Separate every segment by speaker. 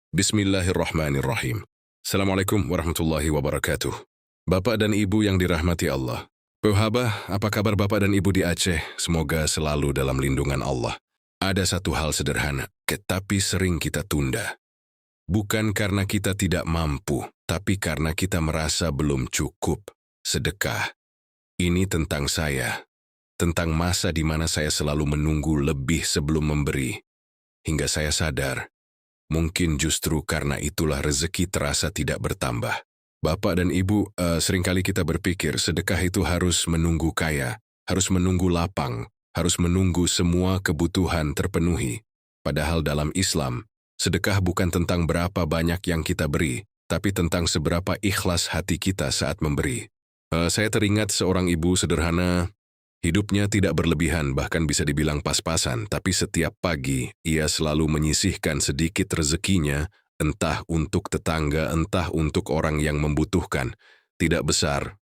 Speaker 1: Bismillahirrahmanirrahim. Assalamualaikum warahmatullahi wabarakatuh. Bapak dan Ibu yang dirahmati Allah. Pohaba, apa kabar Bapak dan Ibu di Aceh? Semoga selalu dalam lindungan Allah. Ada satu hal sederhana, tetapi sering kita tunda. Bukan karena kita tidak mampu, tapi karena kita merasa belum cukup. Sedekah. Ini tentang saya. Tentang masa di mana saya selalu menunggu lebih sebelum memberi. Hingga saya sadar, mungkin justru karena itulah rezeki terasa tidak bertambah. Bapak dan Ibu, seringkali kita berpikir sedekah itu harus menunggu kaya, harus menunggu lapang, harus menunggu semua kebutuhan terpenuhi. Padahal dalam Islam, sedekah bukan tentang berapa banyak yang kita beri, tapi tentang seberapa ikhlas hati kita saat memberi. Saya teringat seorang ibu sederhana. Hidupnya tidak berlebihan, bahkan bisa dibilang pas-pasan, tapi setiap pagi ia selalu menyisihkan sedikit rezekinya, entah untuk tetangga, entah untuk orang yang membutuhkan. Tidak besar,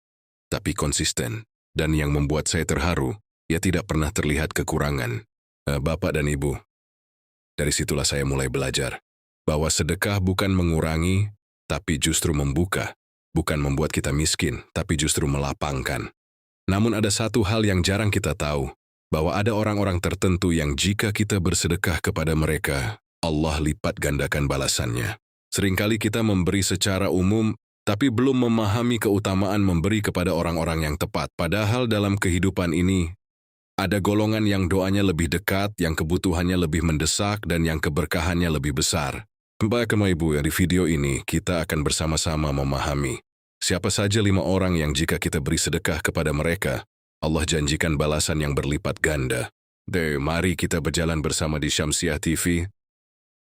Speaker 1: tapi konsisten. Dan yang membuat saya terharu, ia tidak pernah terlihat kekurangan. Bapak dan Ibu, dari situlah saya mulai belajar bahwa sedekah bukan mengurangi, tapi justru membuka. Bukan membuat kita miskin, tapi justru melapangkan. Namun ada satu hal yang jarang kita tahu, bahwa ada orang-orang tertentu yang jika kita bersedekah kepada mereka, Allah lipat gandakan balasannya. Seringkali kita memberi secara umum, tapi belum memahami keutamaan memberi kepada orang-orang yang tepat. Padahal dalam kehidupan ini, ada golongan yang doanya lebih dekat, yang kebutuhannya lebih mendesak, dan yang keberkahannya lebih besar. Bapak dan Ibu, di video ini kita akan bersama-sama memahami siapa saja 5 orang yang jika kita beri sedekah kepada mereka, Allah janjikan balasan yang berlipat ganda. Mari kita berjalan bersama di Syamsiah TV,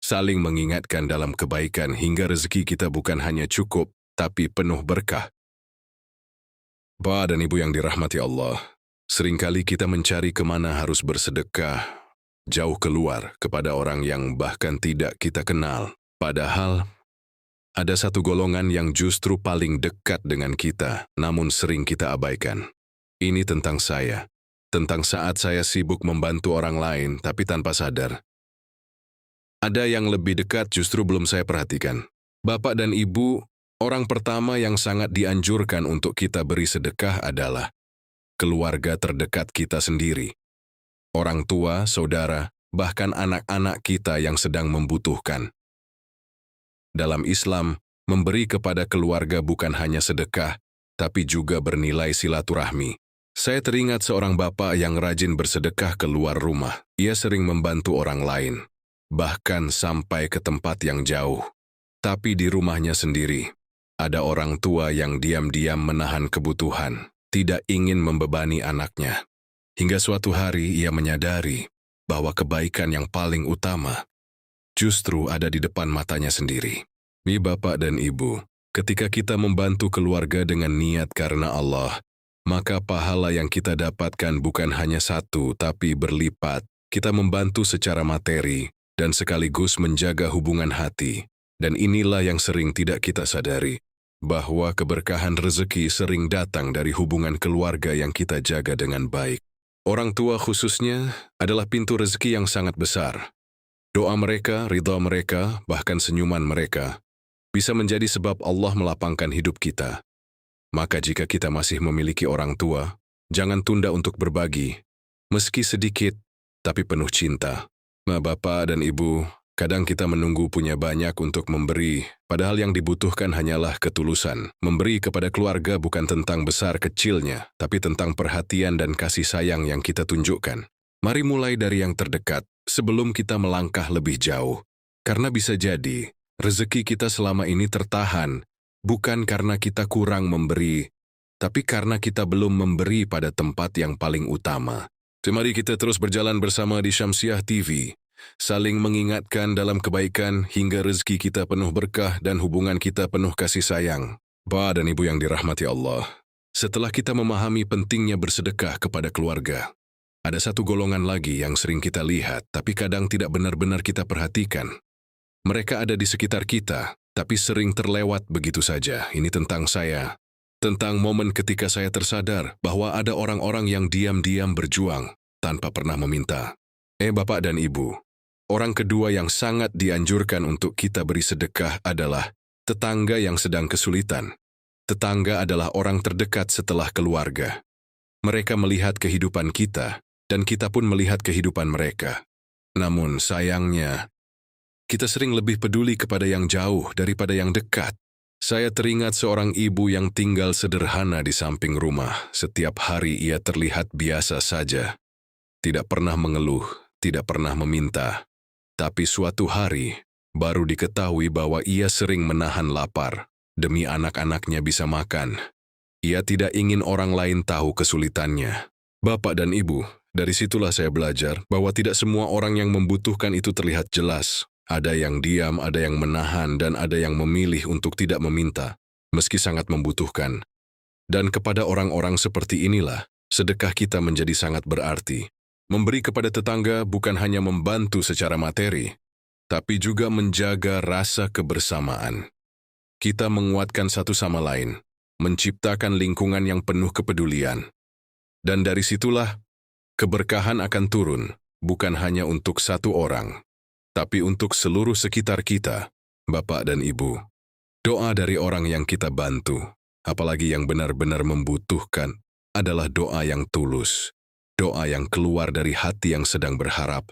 Speaker 1: saling mengingatkan dalam kebaikan hingga rezeki kita bukan hanya cukup, tapi penuh berkah. Bapak dan Ibu yang dirahmati Allah, seringkali kita mencari kemana harus bersedekah, jauh keluar kepada orang yang bahkan tidak kita kenal. Padahal, ada satu golongan yang justru paling dekat dengan kita, namun sering kita abaikan. Ini tentang saya, tentang saat saya sibuk membantu orang lain, tapi tanpa sadar. Ada yang lebih dekat justru belum saya perhatikan. Bapak dan Ibu, orang pertama yang sangat dianjurkan untuk kita beri sedekah adalah keluarga terdekat kita sendiri. Orang tua, saudara, bahkan anak-anak kita yang sedang membutuhkan. Dalam Islam, memberi kepada keluarga bukan hanya sedekah, tapi juga bernilai silaturahmi. Saya teringat seorang bapak yang rajin bersedekah keluar rumah. Ia sering membantu orang lain, bahkan sampai ke tempat yang jauh. Tapi di rumahnya sendiri, ada orang tua yang diam-diam menahan kebutuhan, tidak ingin membebani anaknya. Hingga suatu hari ia menyadari bahwa kebaikan yang paling utama justru ada di depan matanya sendiri. Bapak dan Ibu, ketika kita membantu keluarga dengan niat karena Allah, maka pahala yang kita dapatkan bukan hanya satu, tapi berlipat. Kita membantu secara materi, dan sekaligus menjaga hubungan hati. Dan inilah yang sering tidak kita sadari, bahwa keberkahan rezeki sering datang dari hubungan keluarga yang kita jaga dengan baik. Orang tua khususnya adalah pintu rezeki yang sangat besar. Doa mereka, ridha mereka, bahkan senyuman mereka, bisa menjadi sebab Allah melapangkan hidup kita. Maka jika kita masih memiliki orang tua, jangan tunda untuk berbagi, meski sedikit, tapi penuh cinta. Bapak dan Ibu, kadang kita menunggu punya banyak untuk memberi, padahal yang dibutuhkan hanyalah ketulusan. Memberi kepada keluarga bukan tentang besar kecilnya, tapi tentang perhatian dan kasih sayang yang kita tunjukkan. Mari mulai dari yang terdekat, sebelum kita melangkah lebih jauh. Karena bisa jadi, rezeki kita selama ini tertahan, bukan karena kita kurang memberi, tapi karena kita belum memberi pada tempat yang paling utama. Mari kita terus berjalan bersama di Syamsiah TV, saling mengingatkan dalam kebaikan hingga rezeki kita penuh berkah dan hubungan kita penuh kasih sayang. Bapak dan Ibu yang dirahmati Allah, setelah kita memahami pentingnya bersedekah kepada keluarga, ada satu golongan lagi yang sering kita lihat, tapi kadang tidak benar-benar kita perhatikan. Mereka ada di sekitar kita, tapi sering terlewat begitu saja. Ini tentang saya. Tentang momen ketika saya tersadar bahwa ada orang-orang yang diam-diam berjuang tanpa pernah meminta. Bapak dan Ibu, Orang kedua yang sangat dianjurkan untuk kita beri sedekah adalah tetangga yang sedang kesulitan. Tetangga adalah orang terdekat setelah keluarga. Mereka melihat kehidupan kita, dan kita pun melihat kehidupan mereka. Namun sayangnya, kita sering lebih peduli kepada yang jauh daripada yang dekat. Saya teringat seorang ibu yang tinggal sederhana di samping rumah. Setiap hari ia terlihat biasa saja. Tidak pernah mengeluh, tidak pernah meminta. Tapi suatu hari, baru diketahui bahwa ia sering menahan lapar, demi anak-anaknya bisa makan. Ia tidak ingin orang lain tahu kesulitannya. Bapak dan Ibu, dari situlah saya belajar bahwa tidak semua orang yang membutuhkan itu terlihat jelas. Ada yang diam, ada yang menahan, dan ada yang memilih untuk tidak meminta, meski sangat membutuhkan. Dan kepada orang-orang seperti inilah, sedekah kita menjadi sangat berarti. Memberi kepada tetangga bukan hanya membantu secara materi, tapi juga menjaga rasa kebersamaan. Kita menguatkan satu sama lain, menciptakan lingkungan yang penuh kepedulian. Dan dari situlah, keberkahan akan turun, bukan hanya untuk satu orang, tapi untuk seluruh sekitar kita, Bapak dan Ibu. Doa dari orang yang kita bantu, apalagi yang benar-benar membutuhkan, adalah doa yang tulus. Doa yang keluar dari hati yang sedang berharap.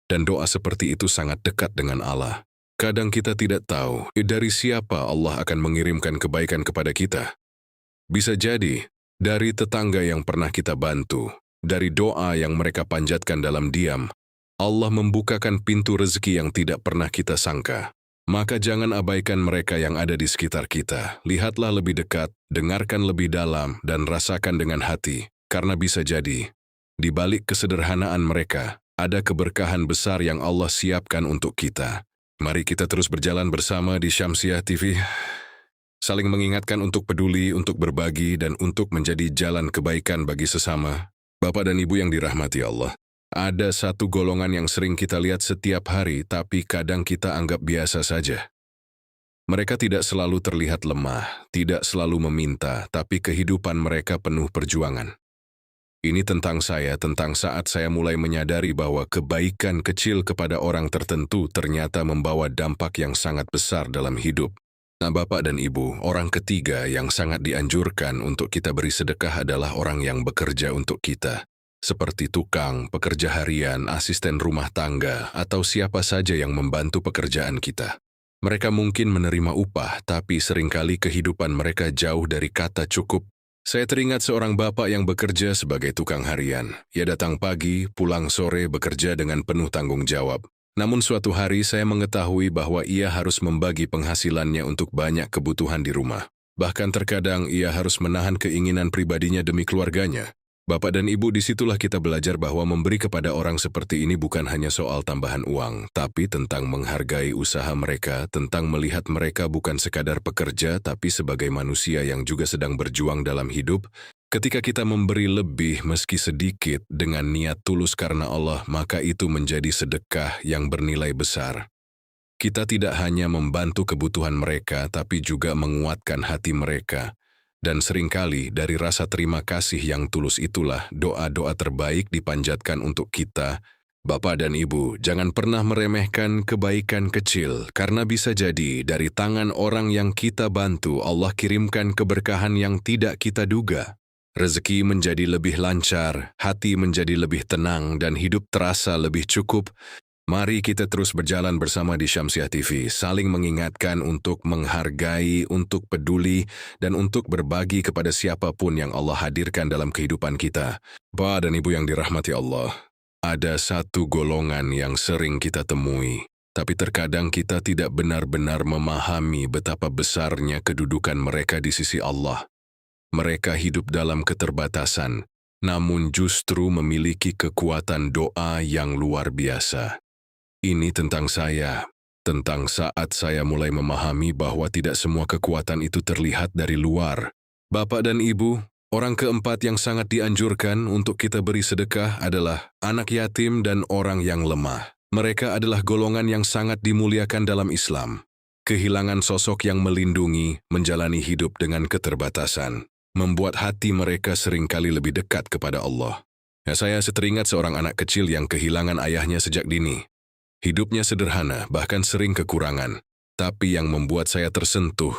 Speaker 1: Dan doa seperti itu sangat dekat dengan Allah. Kadang kita tidak tahu dari siapa Allah akan mengirimkan kebaikan kepada kita. Bisa jadi dari tetangga yang pernah kita bantu, dari doa yang mereka panjatkan dalam diam, Allah membukakan pintu rezeki yang tidak pernah kita sangka. Maka jangan abaikan mereka yang ada di sekitar kita. Lihatlah lebih dekat, dengarkan lebih dalam, dan rasakan dengan hati. Karena bisa jadi, di balik kesederhanaan mereka, ada keberkahan besar yang Allah siapkan untuk kita. Mari kita terus berjalan bersama di Syamsiah TV, saling mengingatkan untuk peduli, untuk berbagi, dan untuk menjadi jalan kebaikan bagi sesama. Bapak dan Ibu yang dirahmati Allah, ada satu golongan yang sering kita lihat setiap hari, tapi kadang kita anggap biasa saja. Mereka tidak selalu terlihat lemah, tidak selalu meminta, tapi kehidupan mereka penuh perjuangan. Ini tentang saya, tentang saat saya mulai menyadari bahwa kebaikan kecil kepada orang tertentu ternyata membawa dampak yang sangat besar dalam hidup. Nah, Bapak dan Ibu, orang ketiga yang sangat dianjurkan untuk kita beri sedekah adalah orang yang bekerja untuk kita. Seperti tukang, pekerja harian, asisten rumah tangga, atau siapa saja yang membantu pekerjaan kita. Mereka mungkin menerima upah, tapi seringkali kehidupan mereka jauh dari kata cukup. Saya teringat seorang bapak yang bekerja sebagai tukang harian. Ia datang pagi, pulang sore, bekerja dengan penuh tanggung jawab. Namun suatu hari saya mengetahui bahwa ia harus membagi penghasilannya untuk banyak kebutuhan di rumah. Bahkan terkadang ia harus menahan keinginan pribadinya demi keluarganya. Bapak dan Ibu, disitulah kita belajar bahwa memberi kepada orang seperti ini bukan hanya soal tambahan uang, tapi tentang menghargai usaha mereka, tentang melihat mereka bukan sekadar pekerja, tapi sebagai manusia yang juga sedang berjuang dalam hidup. Ketika kita memberi lebih meski sedikit dengan niat tulus karena Allah, maka itu menjadi sedekah yang bernilai besar. Kita tidak hanya membantu kebutuhan mereka, tapi juga menguatkan hati mereka. Dan seringkali dari rasa terima kasih yang tulus itulah doa-doa terbaik dipanjatkan untuk kita. Bapak dan Ibu, jangan pernah meremehkan kebaikan kecil, karena bisa jadi dari tangan orang yang kita bantu Allah kirimkan keberkahan yang tidak kita duga. Rezeki menjadi lebih lancar, hati menjadi lebih tenang, dan hidup terasa lebih cukup. Mari kita terus berjalan bersama di Syamsiah TV, saling mengingatkan untuk menghargai, untuk peduli, dan untuk berbagi kepada siapapun yang Allah hadirkan dalam kehidupan kita. Bapak dan Ibu yang dirahmati Allah, ada satu golongan yang sering kita temui, tapi terkadang kita tidak benar-benar memahami betapa besarnya kedudukan mereka di sisi Allah. Mereka hidup dalam keterbatasan, namun justru memiliki kekuatan doa yang luar biasa. Ini tentang saya, tentang saat saya mulai memahami bahwa tidak semua kekuatan itu terlihat dari luar. Bapak dan Ibu, orang keempat yang sangat dianjurkan untuk kita beri sedekah adalah anak yatim dan orang yang lemah. Mereka adalah golongan yang sangat dimuliakan dalam Islam. Kehilangan sosok yang melindungi, menjalani hidup dengan keterbatasan, membuat hati mereka seringkali lebih dekat kepada Allah. Saya teringat seorang anak kecil yang kehilangan ayahnya sejak dini. Hidupnya sederhana, bahkan sering kekurangan. Tapi yang membuat saya tersentuh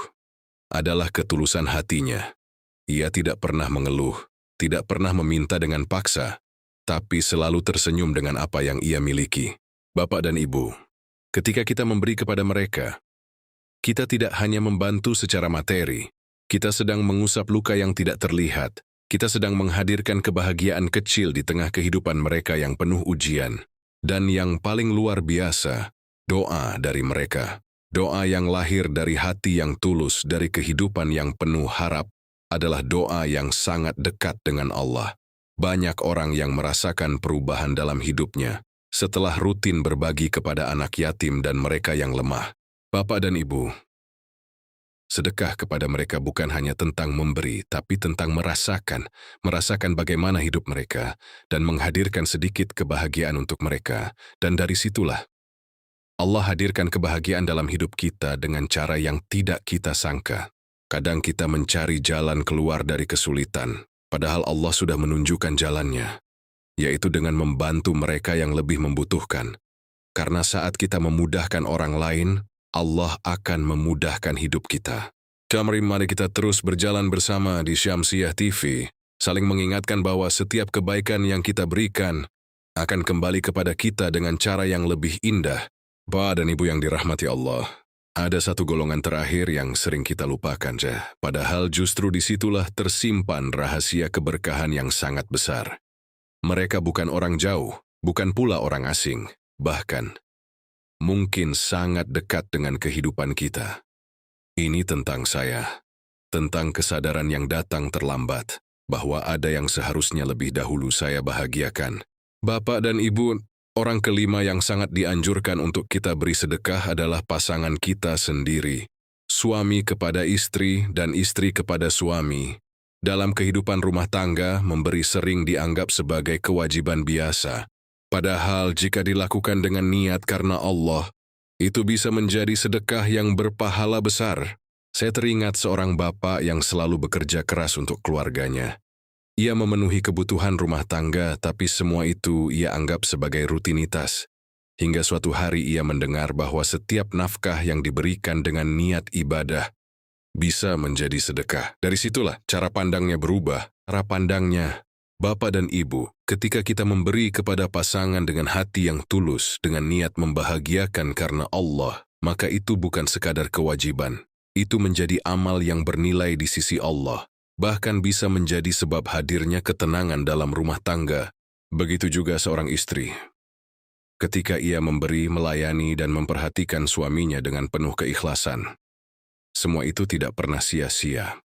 Speaker 1: adalah ketulusan hatinya. Ia tidak pernah mengeluh, tidak pernah meminta dengan paksa, tapi selalu tersenyum dengan apa yang ia miliki. Bapak dan Ibu, ketika kita memberi kepada mereka, kita tidak hanya membantu secara materi, kita sedang mengusap luka yang tidak terlihat, kita sedang menghadirkan kebahagiaan kecil di tengah kehidupan mereka yang penuh ujian. Dan yang paling luar biasa, doa dari mereka. Doa yang lahir dari hati yang tulus, dari kehidupan yang penuh harap, adalah doa yang sangat dekat dengan Allah. Banyak orang yang merasakan perubahan dalam hidupnya setelah rutin berbagi kepada anak yatim dan mereka yang lemah. Bapak dan Ibu, sedekah kepada mereka bukan hanya tentang memberi, tapi tentang merasakan bagaimana hidup mereka, dan menghadirkan sedikit kebahagiaan untuk mereka. Dan dari situlah, Allah hadirkan kebahagiaan dalam hidup kita dengan cara yang tidak kita sangka. Kadang kita mencari jalan keluar dari kesulitan, padahal Allah sudah menunjukkan jalannya, yaitu dengan membantu mereka yang lebih membutuhkan. Karena saat kita memudahkan orang lain, Allah akan memudahkan hidup kita. Mari kita terus berjalan bersama di Syamsiah TV, saling mengingatkan bahwa setiap kebaikan yang kita berikan akan kembali kepada kita dengan cara yang lebih indah. Bapak dan Ibu yang dirahmati Allah, ada satu golongan terakhir yang sering kita lupakan, padahal justru disitulah tersimpan rahasia keberkahan yang sangat besar. Mereka bukan orang jauh, bukan pula orang asing, bahkan mungkin sangat dekat dengan kehidupan kita. Ini tentang saya, tentang kesadaran yang datang terlambat, bahwa ada yang seharusnya lebih dahulu saya bahagiakan. Bapak dan Ibu, orang kelima yang sangat dianjurkan untuk kita beri sedekah adalah pasangan kita sendiri. Suami kepada istri dan istri kepada suami. Dalam kehidupan rumah tangga, memberi sering dianggap sebagai kewajiban biasa. Padahal jika dilakukan dengan niat karena Allah, itu bisa menjadi sedekah yang berpahala besar. Saya teringat seorang bapak yang selalu bekerja keras untuk keluarganya. Ia memenuhi kebutuhan rumah tangga, tapi semua itu ia anggap sebagai rutinitas. Hingga suatu hari ia mendengar bahwa setiap nafkah yang diberikan dengan niat ibadah bisa menjadi sedekah. Dari situlah cara pandangnya berubah. Cara pandangnya, Bapak dan Ibu, ketika kita memberi kepada pasangan dengan hati yang tulus, dengan niat membahagiakan karena Allah, maka itu bukan sekadar kewajiban. Itu menjadi amal yang bernilai di sisi Allah. Bahkan bisa menjadi sebab hadirnya ketenangan dalam rumah tangga. Begitu juga seorang istri. Ketika ia memberi, melayani, dan memperhatikan suaminya dengan penuh keikhlasan, semua itu tidak pernah sia-sia.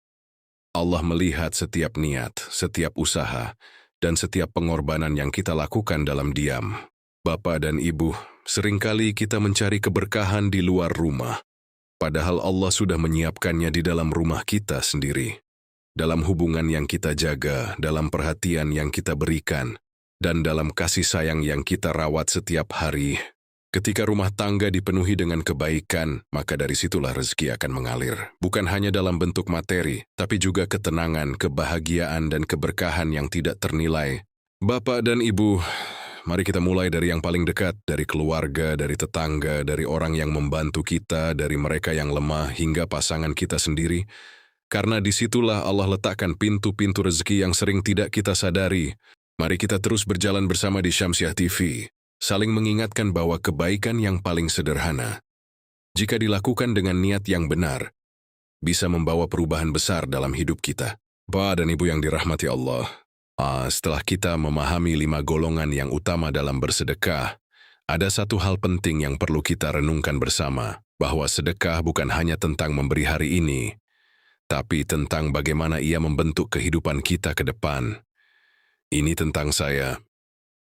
Speaker 1: Allah melihat setiap niat, setiap usaha, dan setiap pengorbanan yang kita lakukan dalam diam. Bapak dan Ibu, seringkali kita mencari keberkahan di luar rumah, padahal Allah sudah menyiapkannya di dalam rumah kita sendiri. Dalam hubungan yang kita jaga, dalam perhatian yang kita berikan, dan dalam kasih sayang yang kita rawat setiap hari. Ketika rumah tangga dipenuhi dengan kebaikan, maka dari situlah rezeki akan mengalir. Bukan hanya dalam bentuk materi, tapi juga ketenangan, kebahagiaan, dan keberkahan yang tidak ternilai. Bapak dan Ibu, mari kita mulai dari yang paling dekat, dari keluarga, dari tetangga, dari orang yang membantu kita, dari mereka yang lemah, hingga pasangan kita sendiri. Karena disitulah Allah letakkan pintu-pintu rezeki yang sering tidak kita sadari. Mari kita terus berjalan bersama di Syamsiah TV, saling mengingatkan bahwa kebaikan yang paling sederhana, jika dilakukan dengan niat yang benar, bisa membawa perubahan besar dalam hidup kita. Bapak dan Ibu yang dirahmati Allah, setelah kita memahami 5 golongan yang utama dalam bersedekah, ada satu hal penting yang perlu kita renungkan bersama, bahwa sedekah bukan hanya tentang memberi hari ini, tapi tentang bagaimana ia membentuk kehidupan kita ke depan. Ini tentang saya,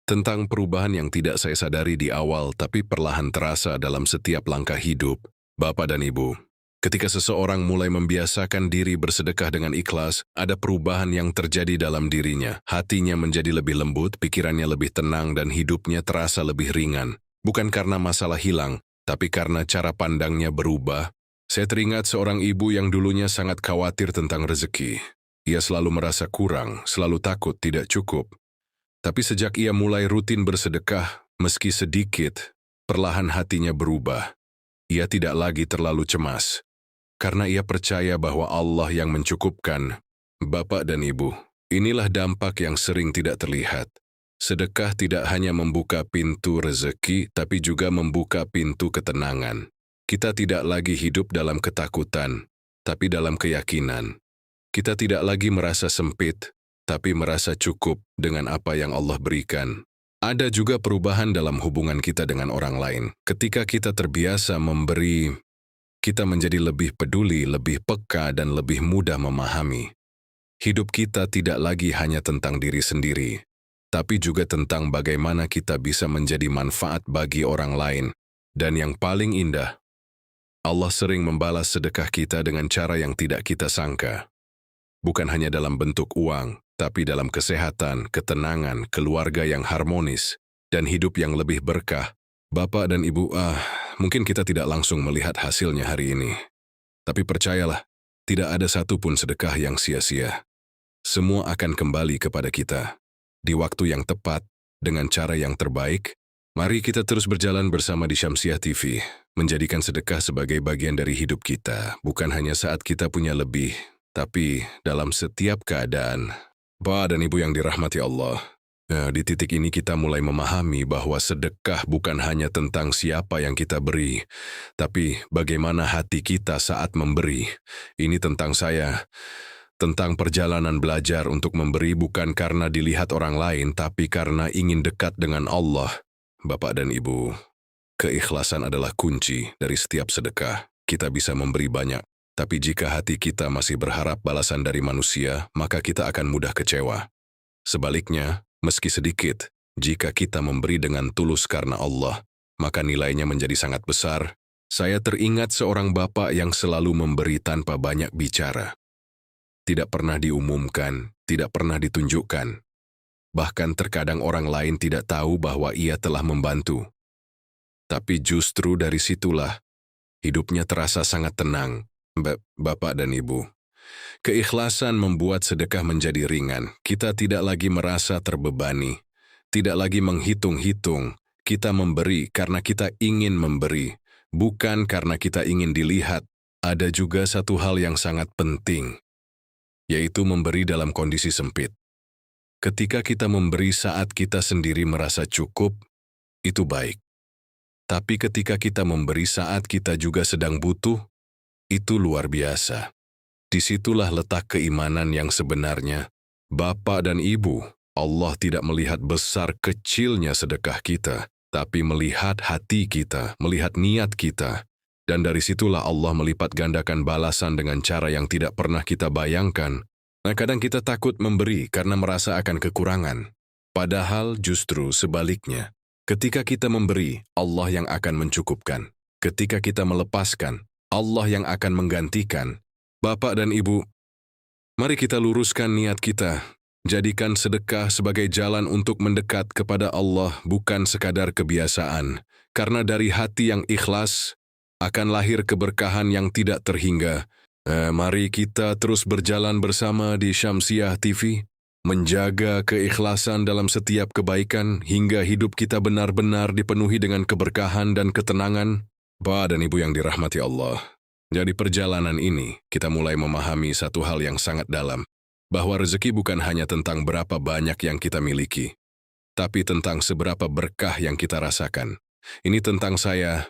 Speaker 1: tentang perubahan yang tidak saya sadari di awal tapi perlahan terasa dalam setiap langkah hidup. Bapak dan Ibu, ketika seseorang mulai membiasakan diri bersedekah dengan ikhlas, ada perubahan yang terjadi dalam dirinya. Hatinya menjadi lebih lembut, pikirannya lebih tenang, dan hidupnya terasa lebih ringan. Bukan karena masalah hilang, tapi karena cara pandangnya berubah. Saya teringat seorang ibu yang dulunya sangat khawatir tentang rezeki. Ia selalu merasa kurang, selalu takut tidak cukup. Tapi sejak ia mulai rutin bersedekah, meski sedikit, perlahan hatinya berubah. Ia tidak lagi terlalu cemas, karena ia percaya bahwa Allah yang mencukupkan. Bapak dan Ibu, inilah dampak yang sering tidak terlihat. Sedekah tidak hanya membuka pintu rezeki, tapi juga membuka pintu ketenangan. Kita tidak lagi hidup dalam ketakutan, tapi dalam keyakinan. Kita tidak lagi merasa sempit, tapi merasa cukup dengan apa yang Allah berikan. Ada juga perubahan dalam hubungan kita dengan orang lain. Ketika kita terbiasa memberi, kita menjadi lebih peduli, lebih peka, dan lebih mudah memahami. Hidup kita tidak lagi hanya tentang diri sendiri, tapi juga tentang bagaimana kita bisa menjadi manfaat bagi orang lain. Dan yang paling indah, Allah sering membalas sedekah kita dengan cara yang tidak kita sangka. Bukan hanya dalam bentuk uang, tapi dalam kesehatan, ketenangan, keluarga yang harmonis, dan hidup yang lebih berkah. Bapak dan Ibu, mungkin kita tidak langsung melihat hasilnya hari ini. Tapi percayalah, tidak ada satupun sedekah yang sia-sia. Semua akan kembali kepada kita. Di waktu yang tepat, dengan cara yang terbaik, mari kita terus berjalan bersama di Syamsiah TV, menjadikan sedekah sebagai bagian dari hidup kita, bukan hanya saat kita punya lebih, tapi dalam setiap keadaan. Bapak dan Ibu yang dirahmati Allah, di titik ini kita mulai memahami bahwa sedekah bukan hanya tentang siapa yang kita beri, tapi bagaimana hati kita saat memberi. Ini tentang saya, tentang perjalanan belajar untuk memberi bukan karena dilihat orang lain, tapi karena ingin dekat dengan Allah. Bapak dan Ibu, keikhlasan adalah kunci dari setiap sedekah. Kita bisa memberi banyak, tapi jika hati kita masih berharap balasan dari manusia, maka kita akan mudah kecewa. Sebaliknya, meski sedikit, jika kita memberi dengan tulus karena Allah, maka nilainya menjadi sangat besar. Saya teringat seorang bapak yang selalu memberi tanpa banyak bicara. Tidak pernah diumumkan, tidak pernah ditunjukkan. Bahkan terkadang orang lain tidak tahu bahwa ia telah membantu. Tapi justru dari situlah, hidupnya terasa sangat tenang. Bapak dan Ibu, keikhlasan membuat sedekah menjadi ringan. Kita tidak lagi merasa terbebani, tidak lagi menghitung-hitung. Kita memberi karena kita ingin memberi, bukan karena kita ingin dilihat. Ada juga satu hal yang sangat penting, yaitu memberi dalam kondisi sempit. Ketika kita memberi saat kita sendiri merasa cukup, itu baik. Tapi ketika kita memberi saat kita juga sedang butuh, itu luar biasa. Disitulah letak keimanan yang sebenarnya. Bapak dan Ibu, Allah tidak melihat besar kecilnya sedekah kita, tapi melihat hati kita, melihat niat kita. Dan dari situlah Allah melipat gandakan balasan dengan cara yang tidak pernah kita bayangkan. Nah, kadang kita takut memberi karena merasa akan kekurangan. Padahal justru sebaliknya. Ketika kita memberi, Allah yang akan mencukupkan. Ketika kita melepaskan, Allah yang akan menggantikan. Bapak dan Ibu, mari kita luruskan niat kita. Jadikan sedekah sebagai jalan untuk mendekat kepada Allah, bukan sekadar kebiasaan. Karena dari hati yang ikhlas, akan lahir keberkahan yang tidak terhingga. Mari kita terus berjalan bersama di Syamsiah TV, menjaga keikhlasan dalam setiap kebaikan, hingga hidup kita benar-benar dipenuhi dengan keberkahan dan ketenangan. Bapak dan Ibu yang dirahmati Allah, dari perjalanan ini, kita mulai memahami satu hal yang sangat dalam, bahwa rezeki bukan hanya tentang berapa banyak yang kita miliki, tapi tentang seberapa berkah yang kita rasakan. Ini tentang saya,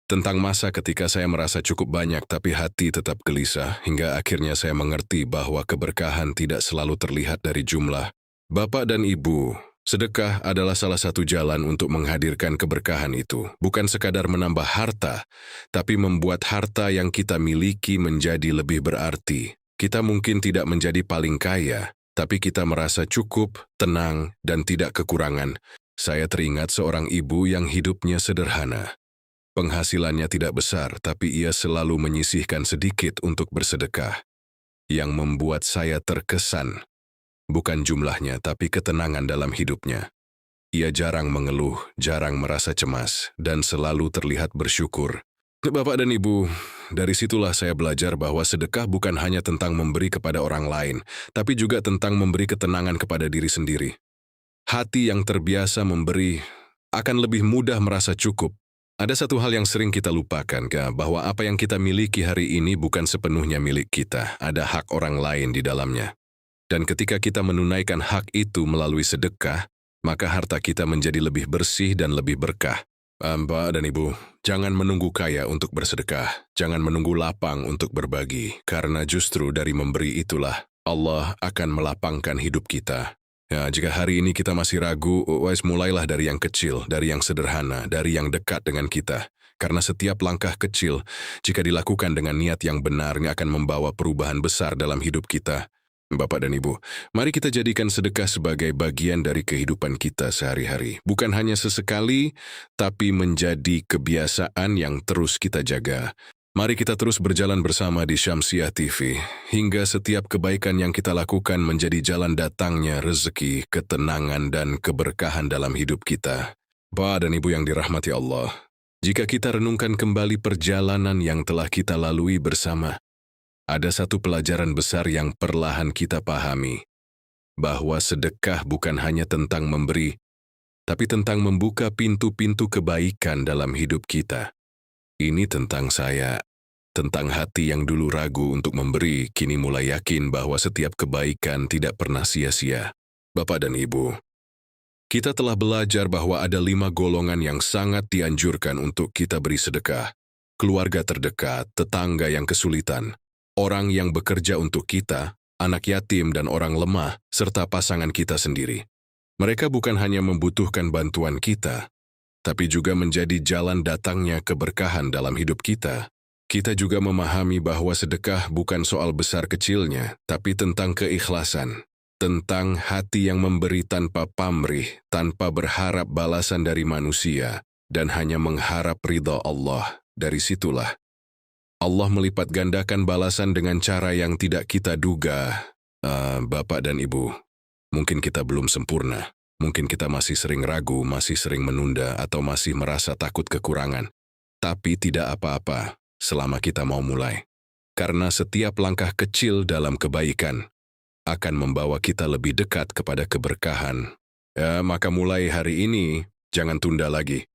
Speaker 1: tentang masa ketika saya merasa cukup banyak tapi hati tetap gelisah, hingga akhirnya saya mengerti bahwa keberkahan tidak selalu terlihat dari jumlah. Bapak dan Ibu, sedekah adalah salah satu jalan untuk menghadirkan keberkahan itu. Bukan sekadar menambah harta, tapi membuat harta yang kita miliki menjadi lebih berarti. Kita mungkin tidak menjadi paling kaya, tapi kita merasa cukup, tenang, dan tidak kekurangan. Saya teringat seorang ibu yang hidupnya sederhana. Penghasilannya tidak besar, tapi ia selalu menyisihkan sedikit untuk bersedekah. Yang membuat saya terkesan. Bukan jumlahnya, tapi ketenangan dalam hidupnya. Ia jarang mengeluh, jarang merasa cemas, dan selalu terlihat bersyukur. Bapak dan Ibu, dari situlah saya belajar bahwa sedekah bukan hanya tentang memberi kepada orang lain, tapi juga tentang memberi ketenangan kepada diri sendiri. Hati yang terbiasa memberi akan lebih mudah merasa cukup. Ada satu hal yang sering kita lupakan, bahwa apa yang kita miliki hari ini bukan sepenuhnya milik kita, ada hak orang lain di dalamnya. Dan ketika kita menunaikan hak itu melalui sedekah, maka harta kita menjadi lebih bersih dan lebih berkah. Bapak dan Ibu, jangan menunggu kaya untuk bersedekah, jangan menunggu lapang untuk berbagi, karena justru dari memberi itulah Allah akan melapangkan hidup kita. Ya, jika hari ini kita masih ragu, mulailah dari yang kecil, dari yang sederhana, dari yang dekat dengan kita. Karena setiap langkah kecil, jika dilakukan dengan niat yang benar, akan membawa perubahan besar dalam hidup kita. Bapak dan Ibu, mari kita jadikan sedekah sebagai bagian dari kehidupan kita sehari-hari. Bukan hanya sesekali, tapi menjadi kebiasaan yang terus kita jaga. Mari kita terus berjalan bersama di Syamsiah TV, hingga setiap kebaikan yang kita lakukan menjadi jalan datangnya rezeki, ketenangan, dan keberkahan dalam hidup kita. Bapak dan Ibu yang dirahmati Allah, jika kita renungkan kembali perjalanan yang telah kita lalui bersama, ada satu pelajaran besar yang perlahan kita pahami, bahwa sedekah bukan hanya tentang memberi, tapi tentang membuka pintu-pintu kebaikan dalam hidup kita. Ini tentang saya, tentang hati yang dulu ragu untuk memberi, kini mulai yakin bahwa setiap kebaikan tidak pernah sia-sia. Bapak dan Ibu, kita telah belajar bahwa ada 5 golongan yang sangat dianjurkan untuk kita beri sedekah. Keluarga terdekat, tetangga yang kesulitan, orang yang bekerja untuk kita, anak yatim dan orang lemah, serta pasangan kita sendiri. Mereka bukan hanya membutuhkan bantuan kita, tapi juga menjadi jalan datangnya keberkahan dalam hidup kita. Kita juga memahami bahwa sedekah bukan soal besar kecilnya, tapi tentang keikhlasan, tentang hati yang memberi tanpa pamrih, tanpa berharap balasan dari manusia, dan hanya mengharap ridha Allah. Dari situlah Allah melipat gandakan balasan dengan cara yang tidak kita duga. Bapak dan Ibu, mungkin kita belum sempurna. Mungkin kita masih sering ragu, masih sering menunda, atau masih merasa takut kekurangan. Tapi tidak apa-apa selama kita mau mulai. Karena setiap langkah kecil dalam kebaikan akan membawa kita lebih dekat kepada keberkahan. Maka mulai hari ini, jangan tunda lagi.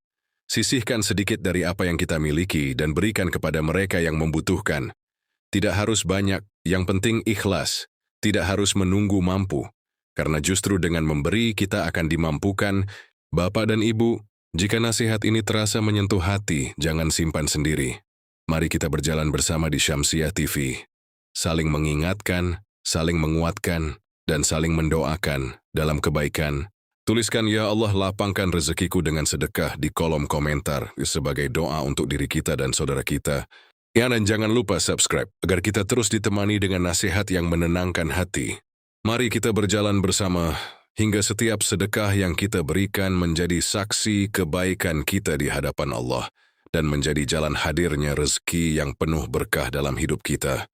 Speaker 1: Sisihkan sedikit dari apa yang kita miliki dan berikan kepada mereka yang membutuhkan. Tidak harus banyak, yang penting ikhlas. Tidak harus menunggu mampu. Karena justru dengan memberi kita akan dimampukan. Bapak dan Ibu, jika nasihat ini terasa menyentuh hati, jangan simpan sendiri. Mari kita berjalan bersama di Syamsiah TV. Saling mengingatkan, saling menguatkan, dan saling mendoakan dalam kebaikan. Tuliskan, "Ya Allah, lapangkan rezekiku dengan sedekah" di kolom komentar sebagai doa untuk diri kita dan saudara kita. Ya, dan jangan lupa subscribe agar kita terus ditemani dengan nasihat yang menenangkan hati. Mari kita berjalan bersama hingga setiap sedekah yang kita berikan menjadi saksi kebaikan kita di hadapan Allah dan menjadi jalan hadirnya rezeki yang penuh berkah dalam hidup kita.